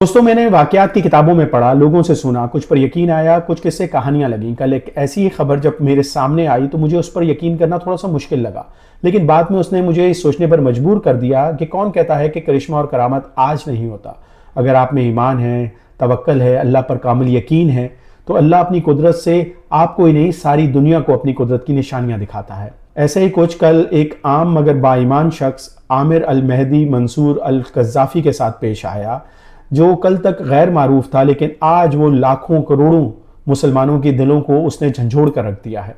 دوستوں मैंने वाकयात की किताबों में पढ़ा, लोगों से सुना, कुछ पर यकीन आया, कुछ किस्से कहानियां लगीं. कल एक ऐसी खबर जब मेरे सामने आई तो मुझे उस पर यकीन करना थोड़ा सा मुश्किल लगा, लेकिन बाद में उसने मुझे इस सोचने पर मजबूर कर दिया कि कौन कहता है कि करिश्मा और करामत आज नहीं होता. अगर आप में ईमान है, तवक्ल है, अल्लाह पर कामिल यकीन है, तो अल्लाह अपनी कुदरत से आपको ही नहीं सारी दुनिया को अपनी कुदरत की निशानियां दिखाता है. ऐसे ही कुछ कल एक आम मगर बाईमान शख्स आमिर अल महदी मंसूर अल कज़्ज़ाफ़ी के साथ पेश आया, जो कल तक गैर मारूफ था, लेकिन आज वो लाखों करोड़ों मुसलमानों के दिलों को उसने झंझोड़ कर रख दिया है.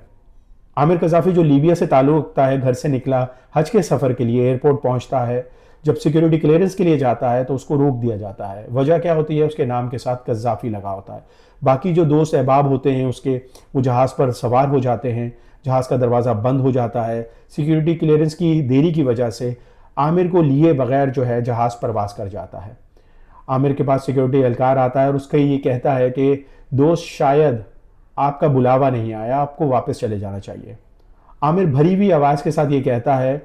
आमिर कज़्ज़ाफ़ी जो लीबिया से ताल्लुक़ रखता है, घर से निकला हज के सफ़र के लिए, एयरपोर्ट पहुंचता है, जब सिक्योरिटी क्लियरेंस के लिए जाता है तो उसको रोक दिया जाता है. वजह क्या होती है? उसके नाम के साथ कज़्ज़ाफ़ी लगा होता है. बाकी जो दोस्त अहबाब होते हैं उसके, वो जहाज़ पर सवार हो जाते हैं, जहाज़ का दरवाज़ा बंद हो जाता है. सिक्योरिटी क्लियरेंस की देरी की वजह से आमिर को लिए बगैर जो है जहाज़ परवास कर जाता है. आमिर के पास सिक्योरिटी एहलकार आता है और उसका ये कहता है कि दोस्त, शायद आपका बुलावा नहीं आया, आपको वापस चले जाना चाहिए. आमिर भरी हुई आवाज़ के साथ ये कहता है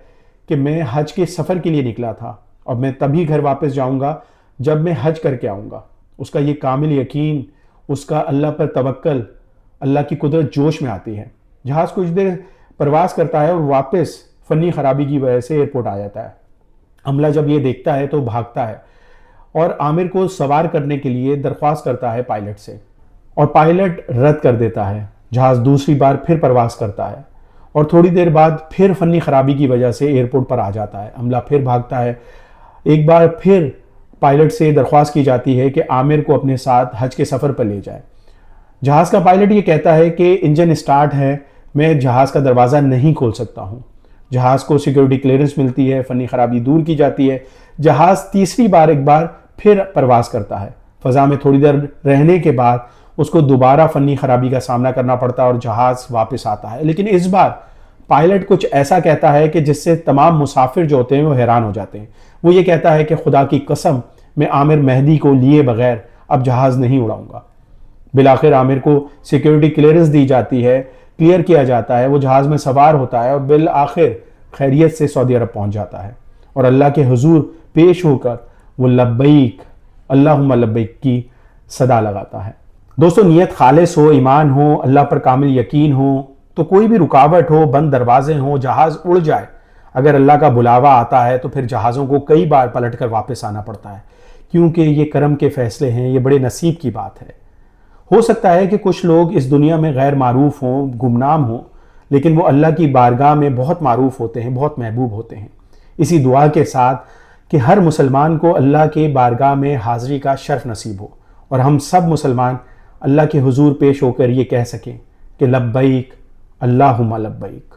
कि मैं हज के सफ़र के लिए निकला था और मैं तभी घर वापस जाऊंगा जब मैं हज करके आऊँगा. उसका ये कामिल यकीन, उसका अल्लाह पर तवक्ल, अल्लाह की कुदरत जोश में आती है. जहाज़ कुछ देर प्रवास करता है और वापस फ़नी ख़राबी की वजह से एयरपोर्ट आ जाता है. अमला जब ये देखता है तो भागता है और आमिर को सवार करने के लिए दरख्वास्त करता है पायलट से, और पायलट रद्द कर देता है. जहाज़ दूसरी बार फिर प्रवास करता है और थोड़ी देर बाद फिर फ़नी ख़राबी की वजह से एयरपोर्ट पर आ जाता है. अमला फिर भागता है. एक बार फिर पायलट से दरख्वास्त की जाती है कि आमिर को अपने साथ हज के सफ़र पर ले जाए. जहाज़ का पायलट ये कहता है कि इंजन स्टार्ट है, मैं जहाज़ का दरवाज़ा नहीं खोल सकता हूँ. जहाज़ को सिक्योरिटी क्लियरेंस मिलती है, फ़नी ख़राबी दूर की जाती है. जहाज़ तीसरी बार एक बार फिर प्रवास करता है. फ़ज़ा में थोड़ी देर रहने के बाद उसको दोबारा फ़नी ख़राबी का सामना करना पड़ता है और जहाज़ वापस आता है. लेकिन इस बार पायलट कुछ ऐसा कहता है कि जिससे तमाम मुसाफिर जो होते हैं वो हैरान हो जाते हैं. वो ये कहता है कि खुदा की कसम, मैं आमिर महदी को लिए बगैर अब जहाज़ नहीं उड़ाऊंगा. बिलाखिर आमिर को सिक्योरिटी क्लियरेंस दी जाती है, क्लियर किया जाता है, वो जहाज़ में सवार होता है और बिल आखिर खैरियत से सऊदी अरब पहुंच जाता है और अल्लाह के हुजूर पेश होकर वो लब्बैक अल्लाहुम्मा लब्बैक की सदा लगाता है. दोस्तों, नियत खालिस हो, ईमान हो, अल्लाह पर कामिल यकीन हो, तो कोई भी रुकावट हो, बंद दरवाजे हो, जहाज़ उड़ जाए, अगर अल्लाह का बुलावा आता है तो फिर जहाज़ों को कई बार पलट कर वापस आना पड़ता है, क्योंकि ये करम के फ़ैसले हैं, ये बड़े नसीब की बात है. हो सकता है कि कुछ लोग इस दुनिया में गैर मारूफ हों, गुमनाम हों, लेकिन वो अल्लाह की बारगाह में बहुत मारूफ होते हैं, बहुत महबूब होते हैं. इसी दुआ के साथ कि हर मुसलमान को अल्लाह के बारगाह में हाज़री का शर्फ नसीब हो और हम सब मुसलमान अल्लाह के हुजूर पेश होकर ये कह सकें कि लब्बैक अल्लाहुम्मा लब्बैक.